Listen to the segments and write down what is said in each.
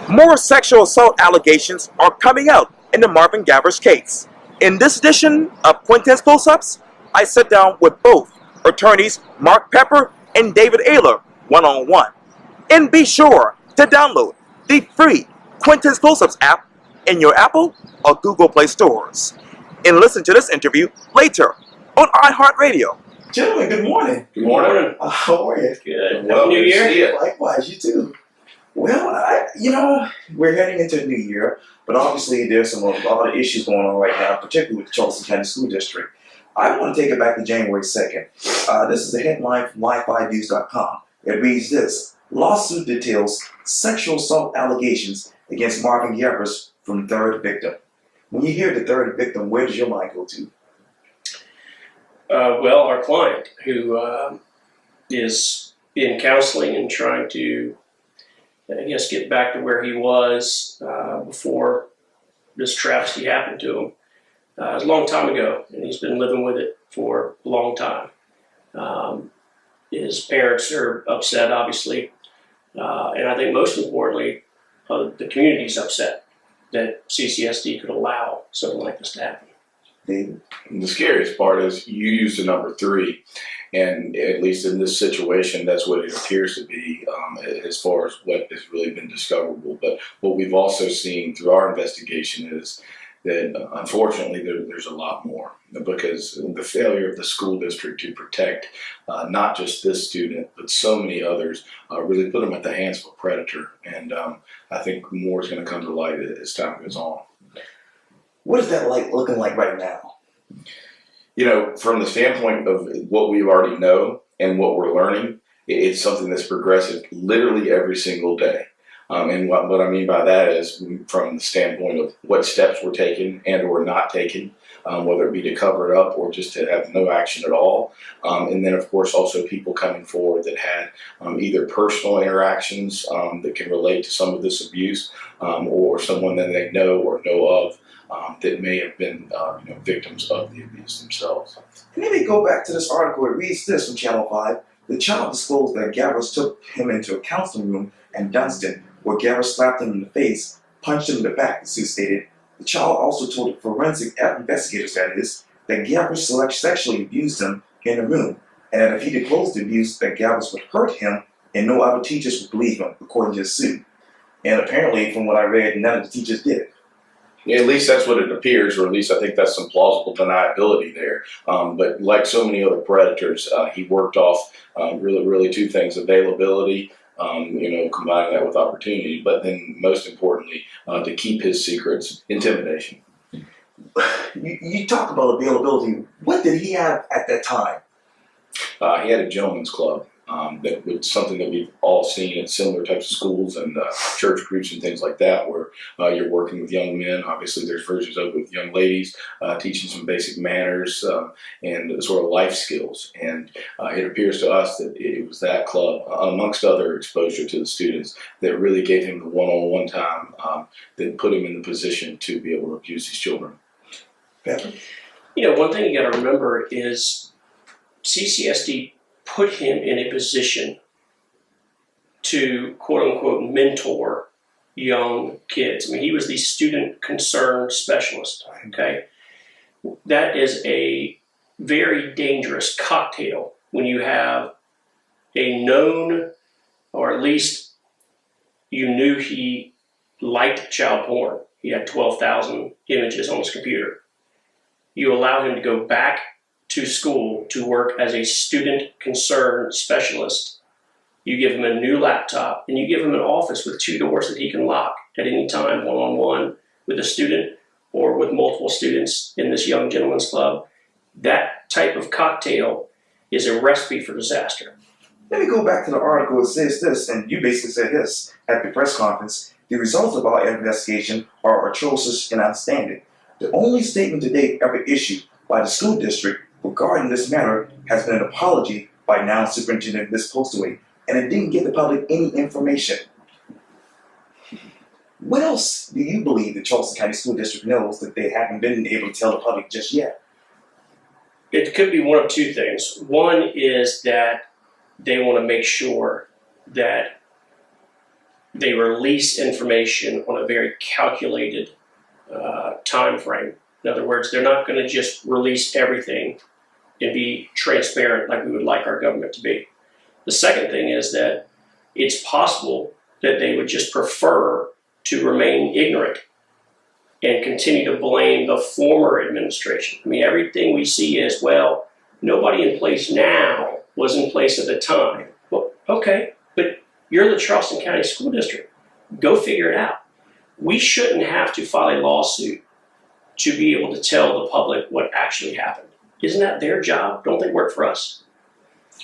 More sexual assault allegations are coming out in the Marvin Gethers case. In this edition of Quintin's Close-Ups, I sit down with both attorneys Mark Peper and David Aylor one-on-one. And be sure to download the free Quintin's Close-Ups app in your Apple or Google Play stores. And listen to this interview later on iHeartRadio. Gentlemen, good morning. Good morning. How are you? Good. Well, New Year. Likewise, you too. Well, we're heading into a new year, but obviously there's a lot of issues going on right now, particularly with the Charleston County School District. I want to take it back to January 2nd. This is a headline from wi5news.com. It reads this: lawsuit details sexual assault allegations against Marvin Gethers from third victim. When you hear the third victim, where does your mind go to? Well, our client, who is in counseling and trying to, get back to where he was before this travesty happened to him. It was a long time ago, and he's been living with it for a long time. His parents are upset, obviously, and I think most importantly, the community's upset that CCSD could allow something like this to happen. The scariest part is you used the number 3, and at least in this situation, that's what it appears to be as far as what has really been discoverable. But what we've also seen through our investigation is that unfortunately there's a lot more, because the failure of the school district to protect not just this student but so many others really put them at the hands of a predator, and I think more is going to come to light as time goes on. What is that looking like right now? From the standpoint of what we already know and what we're learning, it's something that's progressive literally every single day. And what I mean by that is from the standpoint of what steps were taken and or not taken, whether it be to cover it up or just to have no action at all. And then, of course, also people coming forward that had either personal interactions that can relate to some of this abuse, or someone that they know or know of that may have been victims of the abuse themselves. And then we go back to this article. It reads this from Channel 5. The child disclosed that Gethers took him into a counseling room in Dunston, where Gethers slapped him in the face, punched him in the back, the suit stated. The child also told the forensic investigators, that Gethers sexually abused him in the room, and that if he disclosed the abuse, that Gethers would hurt him, and no other teachers would believe him, according to the suit. And apparently, from what I read, none of the teachers did. Yeah, at least that's what it appears, or at least I think that's some plausible deniability there. But like so many other predators, he worked off really 2 things: availability, combining that with opportunity, but then most importantly, to keep his secrets, intimidation. You talk about availability. What did he have at that time? He had a gentleman's club. That was something that we've all seen at similar types of schools and church groups and things like that, where you're working with young men. Obviously, there's versions of it with young ladies, teaching some basic manners and sort of life skills. And it appears to us that it was that club, amongst other exposure to the students, that really gave him the one-on-one time that put him in the position to be able to abuse these children. Peper? One thing you got to remember is CCSD put him in a position to, quote-unquote, mentor young kids. I mean, he was the student concern specialist, okay? That is a very dangerous cocktail when you have a known, or at least you knew he liked child porn. He had 12,000 images on his computer. You allow him to go back to school to work as a student concern specialist. You give him a new laptop, and you give him an office with 2 doors that he can lock at any time, one-on-one with a student or with multiple students in this young gentleman's club. That type of cocktail is a recipe for disaster. Let me go back to the article. It says this, and you basically said this at the press conference: the results of our investigation are atrocious and outstanding. The only statement to date ever issued by the school district regarding this matter has been an apology by now Superintendent Ms. Postaway, and it didn't give the public any information. What else do you believe the Charleston County School District knows that they haven't been able to tell the public just yet? It could be one of 2 things. One is that they want to make sure that they release information on a very calculated time frame. In other words, they're not going to just release everything and be transparent like we would like our government to be. The second thing is that it's possible that they would just prefer to remain ignorant and continue to blame the former administration. I mean, everything we see is, well, nobody in place now was in place at the time. Well, okay, but you're the Charleston County School District. Go figure it out. We shouldn't have to file a lawsuit to be able to tell the public what actually happened. Isn't that their job? Don't they work for us?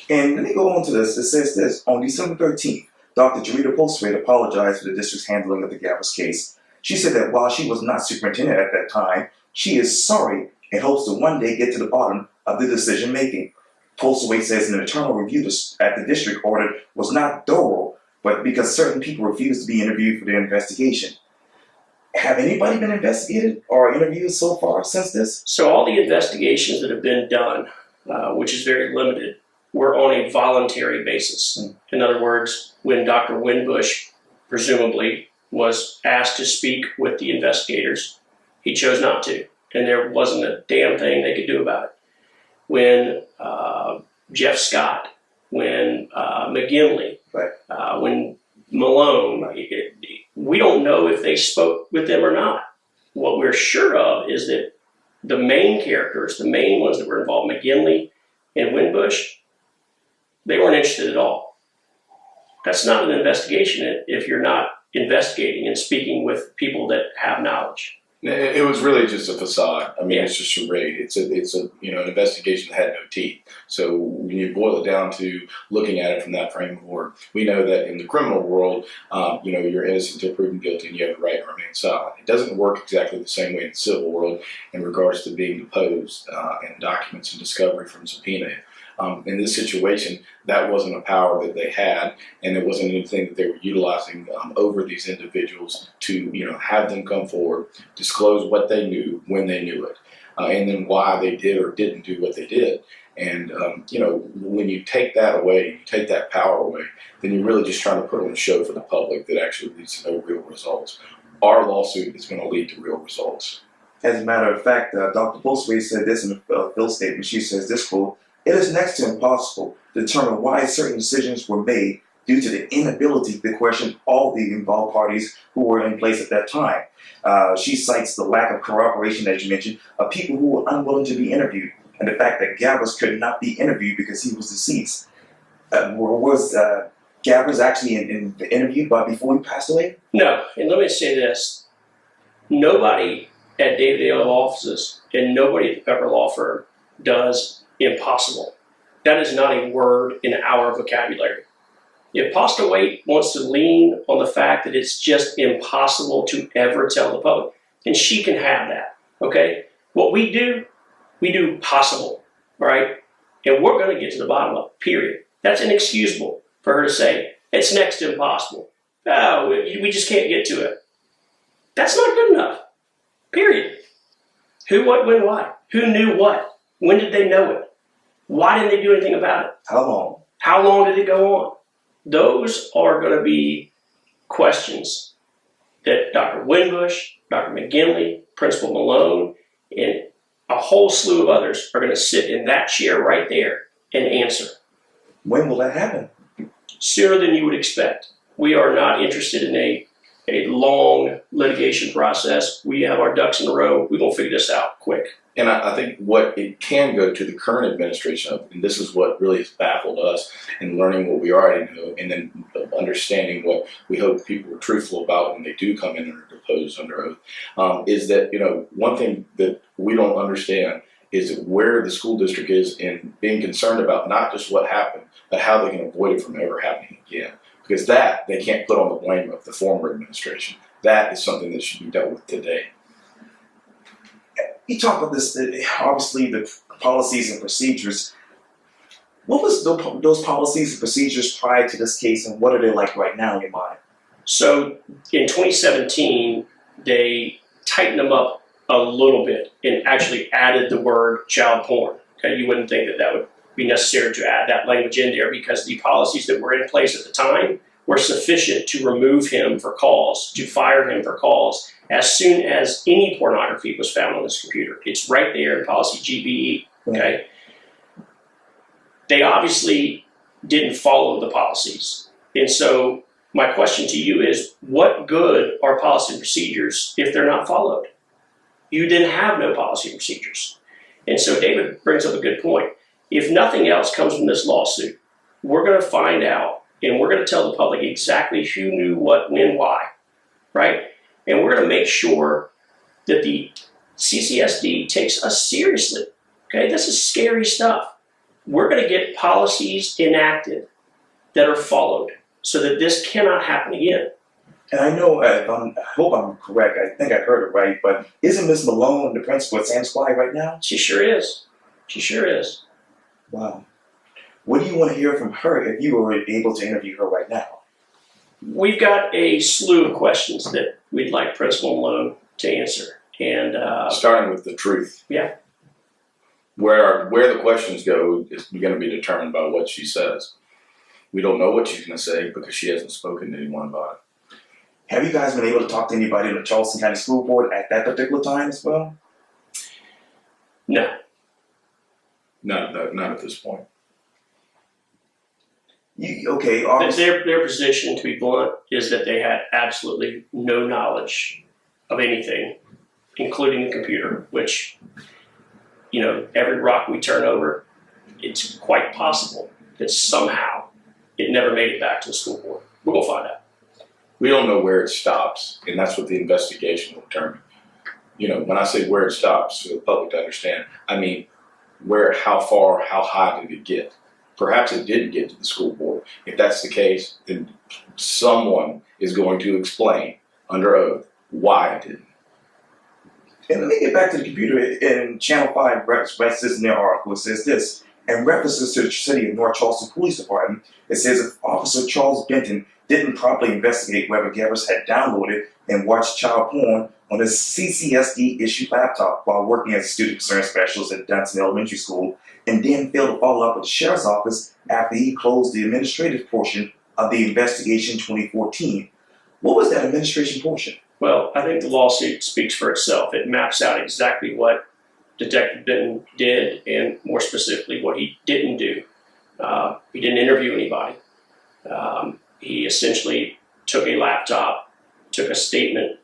And let me go on to this. It says this: on December 13th, Dr. Jarita Postwaite apologized for the district's handling of the Gavers case. She said that while she was not superintendent at that time, she is sorry and hopes to one day get to the bottom of the decision making. Postwaite says an internal review at the district ordered was not thorough, but because certain people refused to be interviewed for their investigation. Have anybody been investigated or interviewed so far since this? So all the investigations that have been done, which is very limited, were on a voluntary basis. In other words, when Dr. Winbush presumably was asked to speak with the investigators, he chose not to, and there wasn't a damn thing they could do about it. When Jeff Scott, when McGinley, Right. when Malone, we don't know if they spoke with them or not. What we're sure of is that the main characters, the main ones that were involved, McGinley and Winbush, they weren't interested at all. That's not an investigation if you're not investigating and speaking with people that have knowledge. It was really just a facade. I mean, Yeah. It's just a raid. It's a an investigation that had no teeth. So when you boil it down to looking at it from that framework, we know that in the criminal world, you're innocent until proven guilty, and you have the right to remain silent. It doesn't work exactly the same way in the civil world in regards to being deposed and documents and discovery from subpoena. In this situation, that wasn't a power that they had, and it wasn't anything that they were utilizing over these individuals to, have them come forward, disclose what they knew when they knew it, and then why they did or didn't do what they did. And when you take that away, you take that power away, then you're really just trying to put on a show for the public that actually leads to no real results. Our lawsuit is going to lead to real results. As a matter of fact, Dr. Postwaite said this in a Phil statement. She says this quote: "It is next to impossible to determine why certain decisions were made due to the inability to question all the involved parties who were in place at that time." She cites the lack of cooperation, as you mentioned, of people who were unwilling to be interviewed, and the fact that Gavers could not be interviewed because he was deceased. Was Gavers actually interviewed before he passed away? No, and let me say this. Nobody at David Aylor offices and nobody at the Peper law firm does impossible. That is not a word in our vocabulary. If Postwaite wants to lean on the fact that it's just impossible to ever tell the public, then she can have that, okay? What we do possible, all right? And we're going to get to the bottom of it, period. That's inexcusable for her to say, it's next to impossible. Oh, we just can't get to it. That's not good enough, period. Who, what, when, why? Who knew what? When did they know it? Why didn't they do anything about it? How long? How long did it go on? Those are going to be questions that Dr. Winbush, Dr. McGinley, Principal Malone, and a whole slew of others are going to sit in that chair right there and answer. When will that happen? Sooner than you would expect. We are not interested in a long litigation process. We have our ducks in a row. We're going to figure this out quick. And I think what it can go to the current administration of, and this is what really has baffled us in learning what we already know, and then understanding what we hope people are truthful about when they do come in and are deposed under oath, is that, one thing that we don't understand is where the school district is in being concerned about not just what happened, but how they can avoid it from ever happening again. Because that they can't put on the blame of the former administration. That is something that should be dealt with today. You talk about this, obviously the policies and procedures. What was those policies and procedures prior to this case, and what are they like right now in your mind? So in 2017, they tightened them up a little bit and actually added the word child porn. Okay, you wouldn't think that would be necessary to add that language in there because the policies that were in place at the time were sufficient to remove him for cause, to fire him for cause, as soon as any pornography was found on this computer. It's right there in policy GBE, okay? They obviously didn't follow the policies. And so my question to you is, what good are policy and procedures if they're not followed? You then have no policy and procedures. And so David brings up a good point. If nothing else comes from this lawsuit, we're going to find out, and we're going to tell the public exactly who knew what, when, why, right? And we're going to make sure that the CCSD takes us seriously, okay? This is scary stuff. We're going to get policies enacted that are followed so that this cannot happen again. And I know, I hope I'm correct, I think I heard it right, but isn't Miss Malone the principal at Sam's Squad right now? She sure is. She sure is. Wow. What do you want to hear from her if you were able to interview her right now? We've got a slew of questions that we'd like Principal Malone to answer. And starting with the truth. Yeah. Where the questions go is going to be determined by what she says. We don't know what she's going to say because she hasn't spoken to anyone about it. Have you guys been able to talk to anybody in the Charleston County School Board at that particular time as well? No. Not at this point. Okay. Their position, to be blunt, is that they had absolutely no knowledge of anything, including the computer, which, you know, every rock we turn over, it's quite possible that somehow it never made it back to the school board. We're going to find out. We don't know where it stops, and that's what the investigation will determine. You know, when I say where it stops, for the public to understand, I mean how far, how high did it get? Perhaps it didn't get to the school board. If that's the case, then someone is going to explain under oath why it didn't. And let me get back to the computer. In Channel 5 references in their article, it says this. In references to the City of North Charleston Police Department, it says if Officer Charles Benton didn't properly investigate whether Gethers had downloaded and watched child porn on his CCSD-issued laptop while working as a student concern specialist at Dunson Elementary School, and then failed to follow up with the Sheriff's Office after he closed the administrative portion of the investigation in 2014. What was that administration portion? Well, I think the lawsuit speaks for itself. It maps out exactly what Detective Benton did, and more specifically, what he didn't do. He didn't interview anybody. He essentially took a laptop, took a statement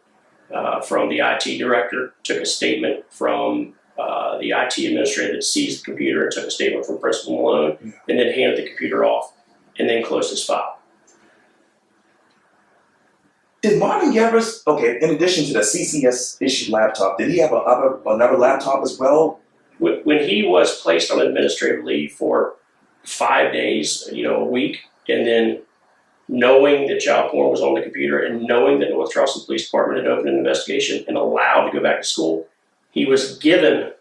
from the IT director, took a statement from the IT administrator that seized the computer, and took a statement from Principal Malone, and then handed the computer off, and then closed his file. Did Marvin Gethers, in addition to the CCS issued laptop, did he have another laptop as well? When he was placed on administrative leave for 5 days, a week, and then knowing that child porn was on the computer and knowing that North Charleston Police Department had opened an investigation and allowed to go back to school, he was given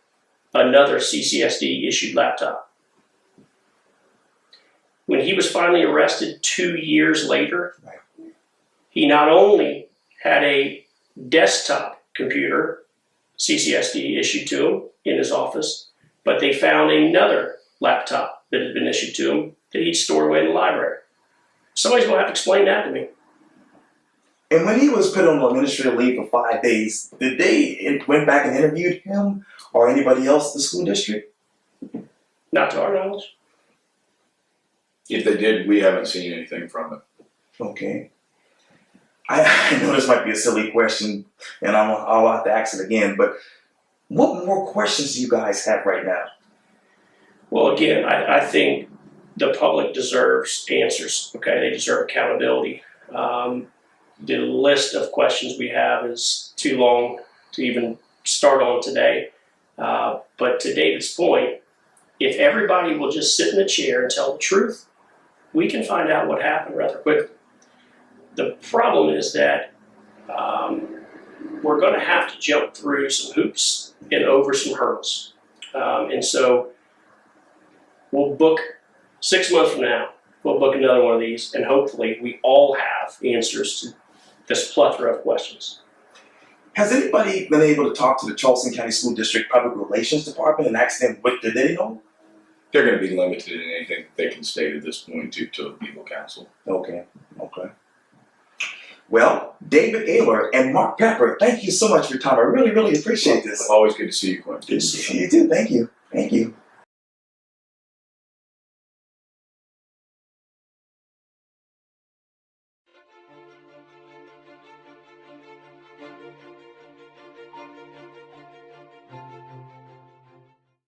another CCSD issued laptop. When he was finally arrested 2 years later, he not only had a desktop computer, CCSD, issued to him in his office, but they found another laptop that had been issued to him that he'd stored away in the library. Somebody's going to have to explain that to me. And when he was put on administrative leave for 5 days, did they went back and interviewed him or anybody else in the school district? Not to our knowledge. If they did, we haven't seen anything from it. Okay. I know this might be a silly question, and I'll have to ask it again, but what more questions do you guys have right now? Well, again, I think the public deserves answers, okay? They deserve accountability. The list of questions we have is too long to even start on today. But to David's point, if everybody will just sit in a chair and tell the truth, we can find out what happened rather quickly. The problem is that we're going to have to jump through some hoops and over some hurdles. And so we'll book 6 months from now, we'll book another one of these, and hopefully we all have answers to this plethora of questions. Has anybody been able to talk to the Charleston County School District Public Relations Department and ask them what did they know? they're going to be limited in anything that they can state at this point to legal counsel. Okay. Well, David Aylor and Mark Pepper, thank you so much for your time. I really, really appreciate this. Always good to see you, Quintin. Good to see you too. Thank you.